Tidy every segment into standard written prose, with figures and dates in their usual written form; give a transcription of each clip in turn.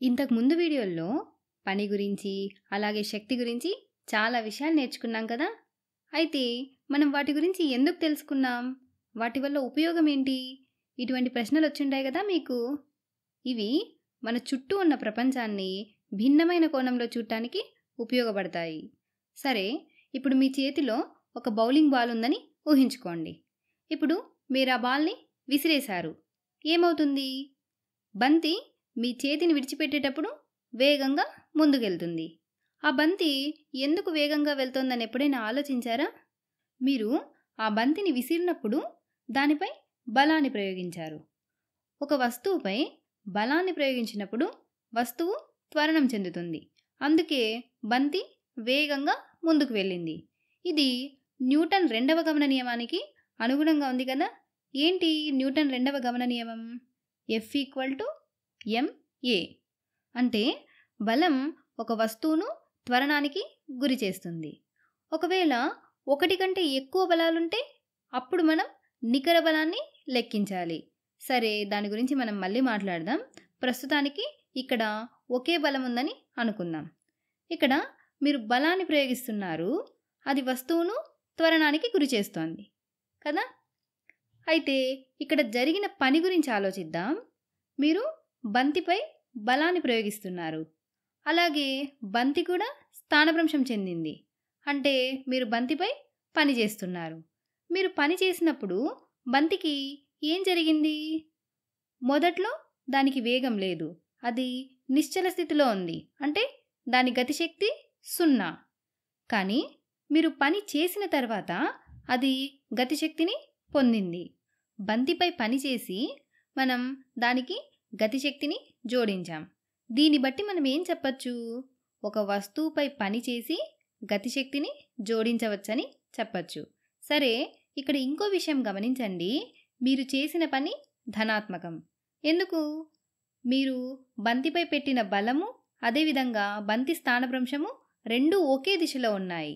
ఇంతకు ముందు వీడియోల్లో పని గురించి, అలాగే శక్తి గురించి చాలా విషయాలు నేర్చుకున్నాం కదా! అయితే మనం వాటి గురించి ఎందుకు తెలుసుకున్నాం? వాటి వల్ల ఉపయోగం ఏంటి? ఇటువంటి ప్రశ్నలొచ్చుంటాయి గదా మీకు. ఇవి మన చుట్టూ ఉన్న ప్రపంచాన్ని భిన్నమైన కోణంలో చూడటానికి ఉపయోగపడతాయి. సరే, ఇప్పుడు మీ చేతిలో ఒక బౌలింగ్ బాల్ ఉందని ఊహించుకోండి. ఇప్పుడు మీరు ఆ బాల్‌ని విసిరేశారు. ఏమవుతుంది? బంతి మీ చేతిని విడిచిపెట్టేటప్పుడు వేగంగా ముందుకెళ్తుంది. ఆ బంతి ఎందుకు వేగంగా వెళ్తోందని ఎప్పుడైనా ఆలోచించారా? మీరు ఆ బంతిని విసిరినప్పుడు దానిపై బలాన్ని ప్రయోగించారు. ఒక వస్తువుపై బలాన్ని ప్రయోగించినప్పుడు వస్తువు త్వరణం చెందుతుంది. అందుకే బంతి వేగంగా ముందుకు వెళ్ళింది. ఇది న్యూటన్ రెండవ గమన నియమానికి అనుగుణంగా ఉంది కదా! ఏంటి న్యూటన్ రెండవ గమన నియమం? F=ma. అంటే బలం ఒక వస్తువును త్వరణానికి గురి చేస్తుంది. ఒకవేళ ఒకటి కంటే ఎక్కువ బలాలుంటే అప్పుడు మనం నికర బలాన్ని లెక్కించాలి. సరే, దాని గురించి మనం మళ్ళీ మాట్లాడదాం. ప్రస్తుతానికి ఇక్కడ ఒకే బలం ఉందని అనుకుందాం. ఇక్కడ మీరు బలాన్ని ప్రయోగిస్తున్నారు. అది వస్తువును త్వరణానికి గురి చేస్తోంది కదా! అయితే ఇక్కడ జరిగిన పని గురించి ఆలోచిద్దాం. మీరు బంతిపై బలాన్ని ప్రయోగిస్తున్నారు. అలాగే బంతి కూడా స్థానభ్రంశం చెందింది. అంటే మీరు బంతిపై పని చేస్తున్నారు. మీరు పని చేసినప్పుడు బంతికి ఏం జరిగింది? మొదట్లో దానికి వేగం లేదు. అది నిశ్చల స్థితిలో ఉంది. అంటే దాని గతిశక్తి 0. కానీ మీరు పని చేసిన తర్వాత అది గతిశక్తిని పొందింది. బంతిపై పని చేసి మనం దానికి గతిశక్తిని జోడించాం. దీన్ని బట్టి మనం ఏం చెప్పచ్చు? ఒక వస్తువుపై పని చేసి గతిశక్తిని జోడించవచ్చని చెప్పచ్చు. సరే, ఇక్కడ ఇంకో విషయం గమనించండి. మీరు చేసిన పని ధనాత్మకం. ఎందుకు? మీరు బంతిపై పెట్టిన బలము, అదేవిధంగా బంతి స్థానభ్రంశము రెండూ ఒకే దిశలో ఉన్నాయి.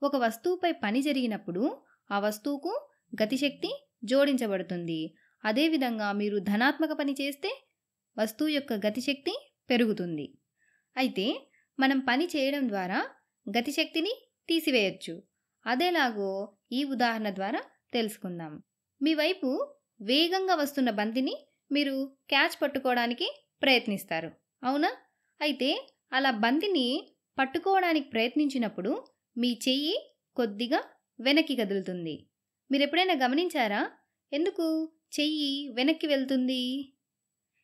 ఒక వస్తువుపై పని జరిగినప్పుడు ఆ వస్తువుకు గతిశక్తి జోడించబడుతుంది. అదేవిధంగా మీరు ధనాత్మక పని చేస్తే వస్తువు యొక్క గతిశక్తి పెరుగుతుంది. అయితే మనం పని చేయడం ద్వారా గతిశక్తిని తీసివేయచ్చు. అదేలాగో ఈ ఉదాహరణ ద్వారా తెలుసుకుందాం. మీ వైపు వేగంగా వస్తున్న బంతిని మీరు క్యాచ్ పట్టుకోవడానికి ప్రయత్నిస్తారు, అవునా? అయితే అలా బంతిని పట్టుకోవడానికి ప్రయత్నించినప్పుడు మీ చెయ్యి కొద్దిగా వెనక్కి కదులుతుంది. మీరెప్పుడైనా గమనించారా? ఎందుకు చెయ్యి వెనక్కి వెళ్తుంది?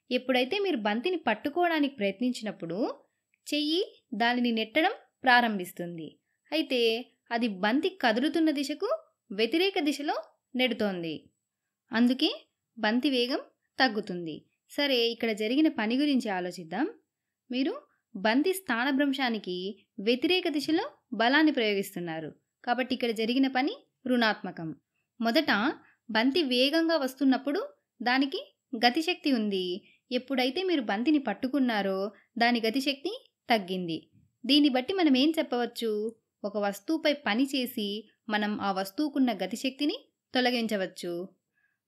ఎప్పుడైతే మీరు బంతిని పట్టుకోవడానికి ప్రయత్నించినప్పుడు చెయ్యి దానిని నెట్టడం ప్రారంభిస్తుంది. అయితే అది బంతి కదులుతున్న దిశకు వ్యతిరేక దిశలో నెడుతోంది. అందుకే బంతి వేగం తగ్గుతుంది. సరే, ఇక్కడ జరిగిన పని గురించి ఆలోచిద్దాం. మీరు బంతి స్థానభ్రంశానికి వ్యతిరేక దిశలో బలాన్ని ప్రయోగిస్తున్నారు. కాబట్టి ఇక్కడ జరిగిన పని రుణాత్మకం. మొదట బంతి వేగంగా వస్తున్నప్పుడు దానికి గతిశక్తి ఉంది. ఎప్పుడైతే మీరు బంతిని పట్టుకున్నారో దాని గతిశక్తి తగ్గింది. దీన్ని బట్టి మనం ఏం చెప్పవచ్చు? ఒక వస్తువుపై పని చేసి మనం ఆ వస్తువుకున్న గతిశక్తిని తొలగించవచ్చు.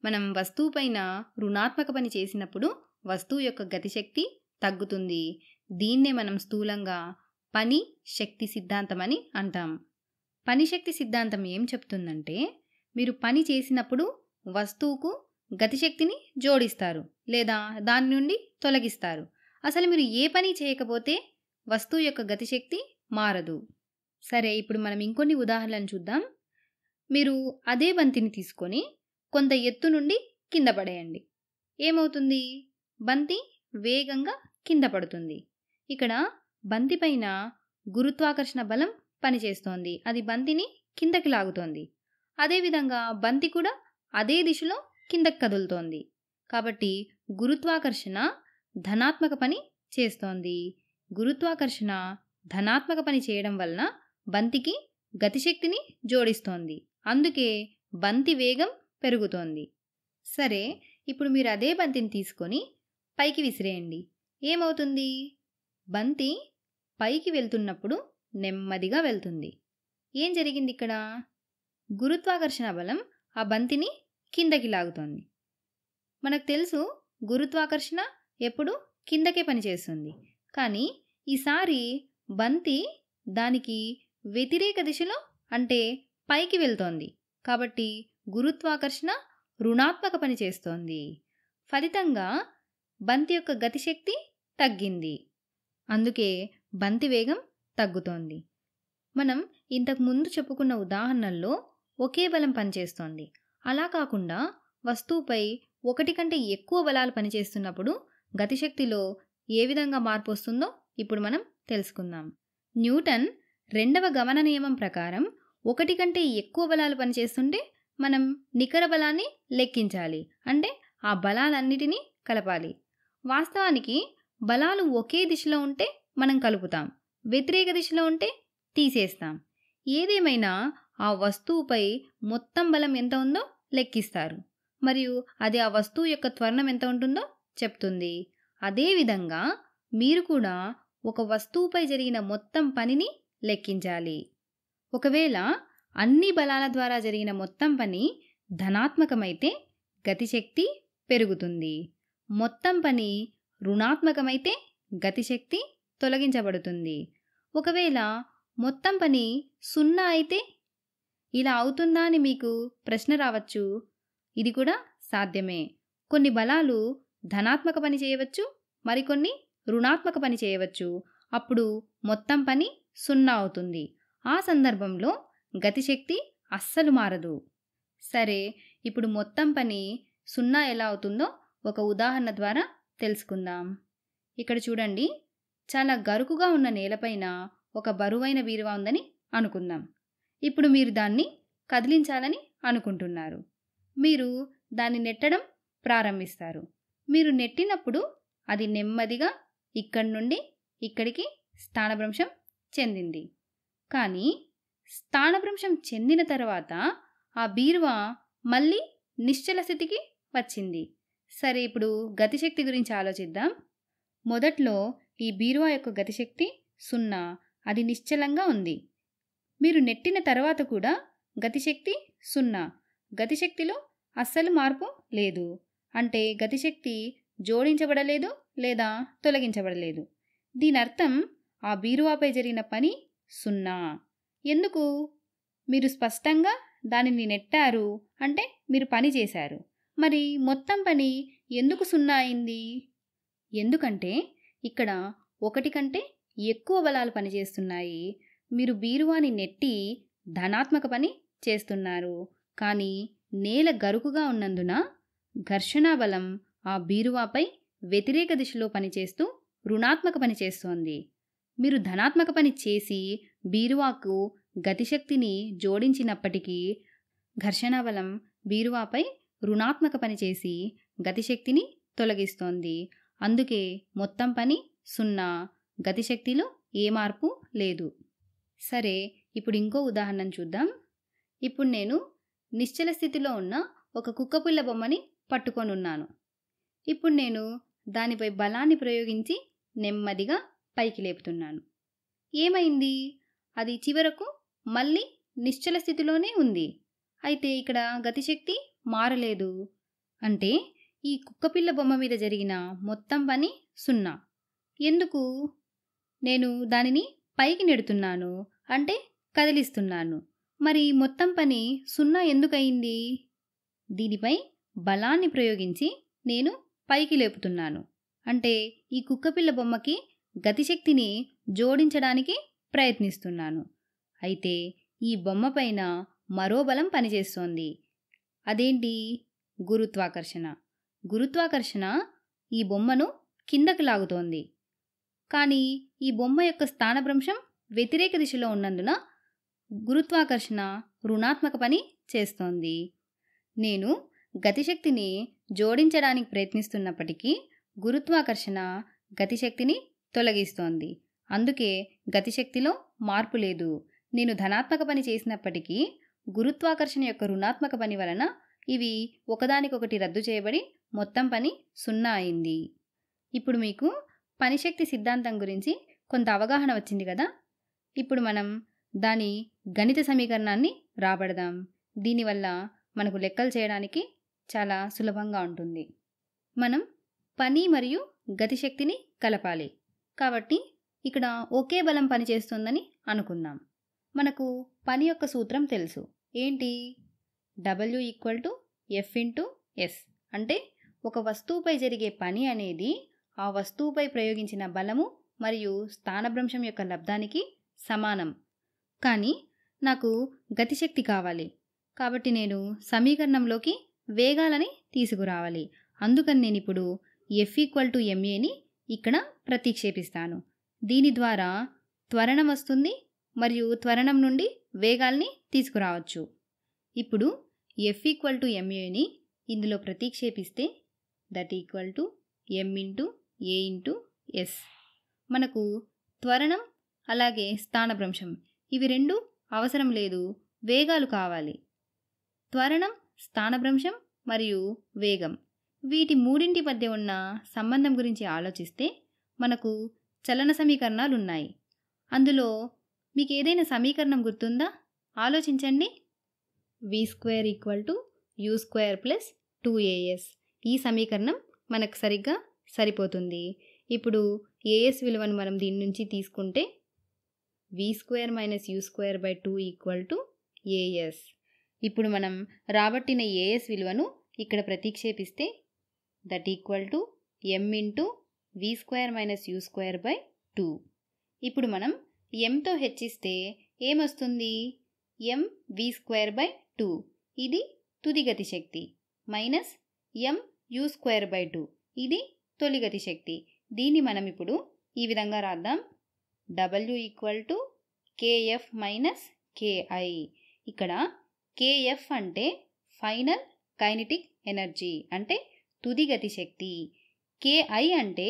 మనం వస్తువుపైన రుణాత్మక పని చేసినప్పుడు వస్తువు యొక్క గతిశక్తి తగ్గుతుంది. దీన్నే మనం స్థూలంగా పని శక్తి సిద్ధాంతం అని అంటాం. పని శక్తి సిద్ధాంతం ఏం చెప్తుందంటే, మీరు పని చేసినప్పుడు వస్తువుకు గతిశక్తిని జోడిస్తారు లేదా దాని నుండి తొలగిస్తారు. అసలు మీరు ఏ పని చేయకపోతే వస్తువు యొక్క గతిశక్తి మారదు. సరే, ఇప్పుడు మనం ఇంకొన్ని ఉదాహరణలను చూద్దాం. మీరు అదే బంతిని తీసుకొని కొంత ఎత్తు నుండి కింద పడేయండి. ఏమవుతుంది? బంతి వేగంగా కింద పడుతుంది. ఇక్కడ బంతి పైన గురుత్వాకర్షణ బలం పనిచేస్తోంది. అది బంతిని కిందకి లాగుతోంది. అదేవిధంగా బంతి కూడా అదే దిశలో కిందకి కదులుతోంది. కాబట్టి గురుత్వాకర్షణ ధనాత్మక పని చేస్తోంది. గురుత్వాకర్షణ ధనాత్మక పని చేయడం వలన బంతికి గతిశక్తిని జోడిస్తోంది. అందుకే బంతి వేగం పెరుగుతోంది. సరే, ఇప్పుడు మీరు అదే బంతిని తీసుకొని పైకి విసిరేయండి. ఏమవుతుంది? బంతి పైకి వెళ్తున్నప్పుడు నెమ్మదిగా వెళ్తుంది. ఏం జరిగింది ఇక్కడ? గురుత్వాకర్షణ బలం ఆ బంతిని కిందకి లాగుతోంది. మనకు తెలుసు గురుత్వాకర్షణ ఎప్పుడు కిందకే పనిచేస్తుంది. కానీ ఈసారి బంతి దానికి వ్యతిరేక దిశలో అంటే పైకి వెళ్తోంది. కాబట్టి గురుత్వాకర్షణ రుణాత్మక పని చేస్తోంది. ఫలితంగా బంతి యొక్క గతిశక్తి తగ్గింది. అందుకే బంతి వేగం తగ్గుతోంది. మనం ఇంతకు ముందు చెప్పుకున్న ఉదాహరణల్లో ఒకే బలం పనిచేస్తోంది. అలా కాకుండా వస్తువుపై ఒకటి కంటే ఎక్కువ బలాలు పనిచేస్తున్నప్పుడు గతిశక్తిలో ఏ విధంగా మార్పు వస్తుందో ఇప్పుడు మనం తెలుసుకుందాం. న్యూటన్ రెండవ గమన నియమం ప్రకారం ఒకటి కంటే ఎక్కువ బలాలు పనిచేస్తుంటే మనం నికర బలాన్ని లెక్కించాలి. అంటే ఆ బలాలన్నిటినీ కలపాలి. వాస్తవానికి బలాలు ఒకే దిశలో ఉంటే మనం కలుపుతాం, వ్యతిరేక దిశలో ఉంటే తీసేస్తాం. ఏదేమైనా ఆ వస్తువుపై మొత్తం బలం ఎంత ఉందో లెక్కిస్తారు. మరియు అది ఆ వస్తువు యొక్క త్వరణం ఎంత ఉంటుందో చెప్తుంది. అదేవిధంగా మీరు కూడా ఒక వస్తువుపై జరిగిన మొత్తం పనిని లెక్కించాలి. ఒకవేళ అన్ని బలాల ద్వారా జరిగిన మొత్తం పని ధనాత్మకమైతే గతిశక్తి పెరుగుతుంది. మొత్తం పని రుణాత్మకమైతే గతిశక్తి తొలగించబడుతుంది. ఒకవేళ మొత్తం పని 0 అయితే ఇలా అవుతుందా అని మీకు ప్రశ్న రావచ్చు. ఇది కూడా సాధ్యమే. కొన్ని బలాలు ధనాత్మక పని చేయవచ్చు, మరికొన్ని రుణాత్మక పని చేయవచ్చు. అప్పుడు మొత్తం పని 0 అవుతుంది. ఆ సందర్భంలో గతిశక్తి అస్సలు మారదు. సరే, ఇప్పుడు మొత్తం పని 0 ఎలా అవుతుందో ఒక ఉదాహరణ ద్వారా తెలుసుకుందాం. ఇక్కడ చూడండి, చాలా గరుకుగా ఉన్న నేలపైన ఒక బరువైన బీరువా ఉందని అనుకుందాం. ఇప్పుడు మీరు దాన్ని కదిలించాలని అనుకుంటున్నారు. మీరు దాన్ని నెట్టడం ప్రారంభిస్తారు. మీరు నెట్టినప్పుడు అది నెమ్మదిగా ఇక్కడి నుండి ఇక్కడికి స్థానభ్రంశం చెందింది. కానీ స్థానభ్రంశం చెందిన తర్వాత ఆ బీరువా మళ్ళీ నిశ్చల స్థితికి వచ్చింది. సరే, ఇప్పుడు గతిశక్తి గురించి ఆలోచిద్దాం. మొదట్లో ఈ బీరువా యొక్క గతిశక్తి 0, అది నిశ్చలంగా ఉంది. మీరు నెట్టిన తర్వాత కూడా గతిశక్తి 0, గతిశక్తిలో అస్సలు మార్పు లేదు. అంటే గతిశక్తి జోడించబడలేదు లేదా తొలగించబడలేదు. దీని అర్థం ఆ బీరువాపై జరిగిన పని 0. ఎందుకు? మీరు స్పష్టంగా దానిని నెట్టారు, అంటే మీరు పని చేశారు. మరి మొత్తం పని ఎందుకు 0 అయింది? ఎందుకంటే ఇక్కడ ఒకటి కంటే ఎక్కువ బలాలు పనిచేస్తున్నాయి. మీరు బీరువాని నెట్టి ధనాత్మక పని చేస్తున్నారు. కానీ నేల గరుకుగా ఉన్నందున ఘర్షణ బలం ఆ బీరువాపై వ్యతిరేక దిశలో పనిచేస్తూ రుణాత్మక పని చేస్తోంది. మీరు ధనాత్మక పని చేసి బీరువాకు గతిశక్తిని జోడించినప్పటికీ ఘర్షణ బలం బీరువాపై రుణాత్మక పని చేసి గతిశక్తిని తొలగిస్తోంది. అందుకే మొత్తం పని 0, గతిశక్తిలో ఏ మార్పు లేదు. సరే, ఇప్పుడు ఇంకో ఉదాహరణ చూద్దాం. ఇప్పుడు నేను నిశ్చల స్థితిలో ఉన్న ఒక కుక్కపిల్ల బొమ్మని పట్టుకొని ఉన్నాను. ఇప్పుడు నేను దానిపై బలాన్ని ప్రయోగించి నెమ్మదిగా పైకి లేపుతున్నాను. ఏమైంది? అది చివరకు మళ్ళీ నిశ్చల స్థితిలోనే ఉంది. అయితే ఇక్కడ గతిశక్తి మారలేదు. అంటే ఈ కుక్కపిల్ల బొమ్మ మీద జరిగిన మొత్తం పని 0. ఎందుకు? నేను దానిని పైకి నెడుతున్నాను, అంటే కదిలిస్తున్నాను. మరి మొత్తం పని 0 ఎందుకు అయింది? దీనిపై బలాన్ని ప్రయోగించి నేను పైకి లేపుతున్నాను. అంటే ఈ కుక్కపిల్ల బొమ్మకి గతిశక్తిని జోడించడానికి ప్రయత్నిస్తున్నాను. అయితే ఈ బొమ్మ పైన మరో బలం పనిచేస్తోంది. అదేంటి? గురుత్వాకర్షణ. గురుత్వాకర్షణ ఈ బొమ్మను కిందకు లాగుతోంది. కానీ ఈ బొమ్మ యొక్క స్థానభ్రంశం వ్యతిరేక దిశలో ఉన్నందున గురుత్వాకర్షణ రుణాత్మక పని చేస్తోంది. నేను గతిశక్తిని జోడించడానికి ప్రయత్నిస్తున్నప్పటికీ గురుత్వాకర్షణ గతిశక్తిని తొలగిస్తోంది. అందుకే గతిశక్తిలో మార్పు లేదు. నేను ధనాత్మక పని చేసినప్పటికీ గురుత్వాకర్షణ యొక్క రుణాత్మక పని వలన ఇవి ఒకదానికొకటి రద్దు చేయబడి మొత్తం పని 0 అయింది. ఇప్పుడు మీకు పనిశక్తి సిద్ధాంతం గురించి కొంత అవగాహన వచ్చింది కదా. ఇప్పుడు మనం దాని గణిత సమీకరణాన్ని రాబడదాం. దీనివల్ల మనకు లెక్కలు చేయడానికి చాలా సులభంగా ఉంటుంది. మనం పని మరియు గతిశక్తిని కలపాలి. కాబట్టి ఇక్కడ ఒకే బలం పనిచేస్తుందని అనుకుందాం. మనకు పని యొక్క సూత్రం తెలుసు. ఏంటి? W=F/S. అంటే ఒక వస్తువుపై జరిగే పని అనేది ఆ వస్తువుపై ప్రయోగించిన బలము మరియు స్థానభ్రంశం యొక్క లబ్ధానికి సమానం. కానీ నాకు గతిశక్తి కావాలి. కాబట్టి నేను సమీకరణంలోకి వేగాలని తీసుకురావాలి. అందుకని నేను ఇప్పుడు F=maని ఇక్కడ ప్రతిక్షేపిస్తాను. దీని ద్వారా త్వరణం వస్తుంది మరియు త్వరణం నుండి వేగాల్ని తీసుకురావచ్చు. ఇప్పుడు F=maని ఇందులో ప్రతిక్షేపిస్తే m×a/s. మనకు త్వరణం అలాగే స్థానభ్రంశం ఇవి రెండు అవసరం లేదు, వేగాలు కావాలి. త్వరణం, స్థానభ్రంశం మరియు వేగం వీటి మూడింటి మధ్య ఉన్న సంబంధం గురించి ఆలోచిస్తే మనకు చలన సమీకరణాలు ఉన్నాయి. అందులో మీకు ఏదైనా సమీకరణం గుర్తుందా? ఆలోచించండి. v²u²+2as. ఈ సమీకరణం మనకు సరిగ్గా సరిపోతుంది. ఇప్పుడు as విలువను మనం దీని నుంచి తీసుకుంటే v² - u²/2 = as. ఇప్పుడు మనం రాబట్టిన as విలువను ఇక్కడ ప్రతిక్షేపిస్తే m×v² - u²/2. ఇప్పుడు మనం mతో హెచ్చిస్తే ఏమొస్తుంది? mv²/2. ఇది తుది గతిశక్తి మైనస్ mu²/2. ఇది తొలి గతిశక్తి. దీన్ని మనం ఇప్పుడు ఈ విధంగా రాద్దాం. W=kF - ki. ఇక్కడ kF అంటే ఫైనల్ కైనెటిక్ ఎనర్జీ అంటే తుది గతిశక్తి. ki అంటే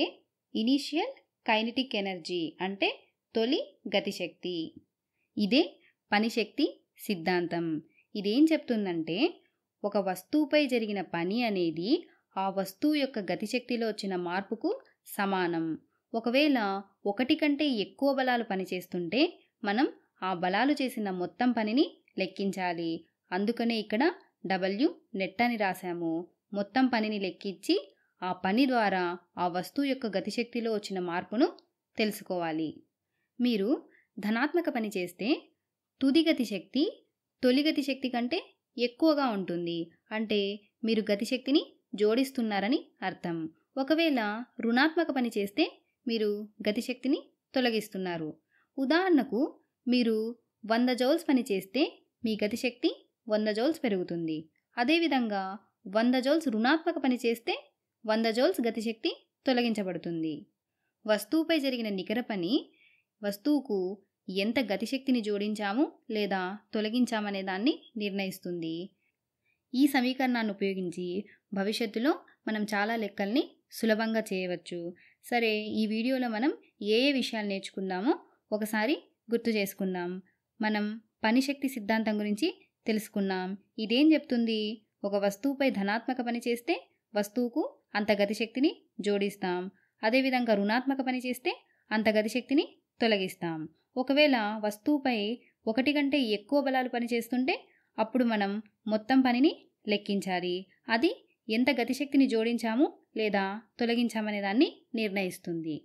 ఇనీషియల్ కైనెటిక్ ఎనర్జీ అంటే తొలి గతిశక్తి. ఇదే పనిశక్తి సిద్ధాంతం. ఇదేం చెప్తుందంటే ఒక వస్తువుపై జరిగిన పని అనేది ఆ వస్తువు యొక్క గతిశక్తిలో వచ్చిన మార్పుకు సమానం. ఒకవేళ ఒకటి కంటే ఎక్కువ బలాలు పనిచేస్తుంటే మనం ఆ బలాలు చేసిన మొత్తం పనిని లెక్కించాలి. అందుకనే ఇక్కడ W నెట్ అని రాశాము. మొత్తం పనిని లెక్కించి ఆ పని ద్వారా ఆ వస్తువు యొక్క గతిశక్తిలో వచ్చిన మార్పును తెలుసుకోవాలి. మీరు ధనాత్మక పని చేస్తే తుది గతిశక్తి తొలి గతిశక్తి కంటే ఎక్కువగా ఉంటుంది. అంటే మీరు గతిశక్తిని జోడిస్తున్నారని అర్థం. ఒకవేళ రుణాత్మక పని చేస్తే మీరు గతిశక్తిని తొలగిస్తున్నారు. ఉదాహరణకు మీరు 100 జౌల్స్ పని చేస్తే మీ గతిశక్తి 100 జౌల్స్ పెరుగుతుంది. అదేవిధంగా 100 జౌల్స్ రుణాత్మక పని చేస్తే 100 జౌల్స్ గతిశక్తి తొలగించబడుతుంది. వస్తువుపై జరిగిన నికర పని వస్తువుకు ఎంత గతిశక్తిని జోడించాము లేదా తొలగించామనే దాన్ని నిర్ణయిస్తుంది. ఈ సమీకరణాన్ని ఉపయోగించి భవిష్యత్తులో మనం చాలా లెక్కల్ని సులభంగా చేయవచ్చు. సరే, ఈ వీడియోలో మనం ఏ విషయాలు నేర్చుకుందామో ఒకసారి గుర్తు చేసుకుందాం. మనం పనిశక్తి సిద్ధాంతం గురించి తెలుసుకున్నాం. ఇదేం చెప్తుంది? ఒక వస్తువుపై ధనాత్మక పని చేస్తే వస్తువుకు అంత గతిశక్తిని జోడిస్తాం. అదేవిధంగా రుణాత్మక పని చేస్తే అంత గతిశక్తిని తొలగిస్తాం. ఒకవేళ వస్తువుపై ఒకటి కంటే ఎక్కువ బలాలు పనిచేస్తుంటే అప్పుడు మనం మొత్తం పనిని లెక్కించాలి. అది ఎంత గతిశక్తిని జోడించాము లేదా తొలగించామనే దాన్ని నిర్ణయిస్తుంది.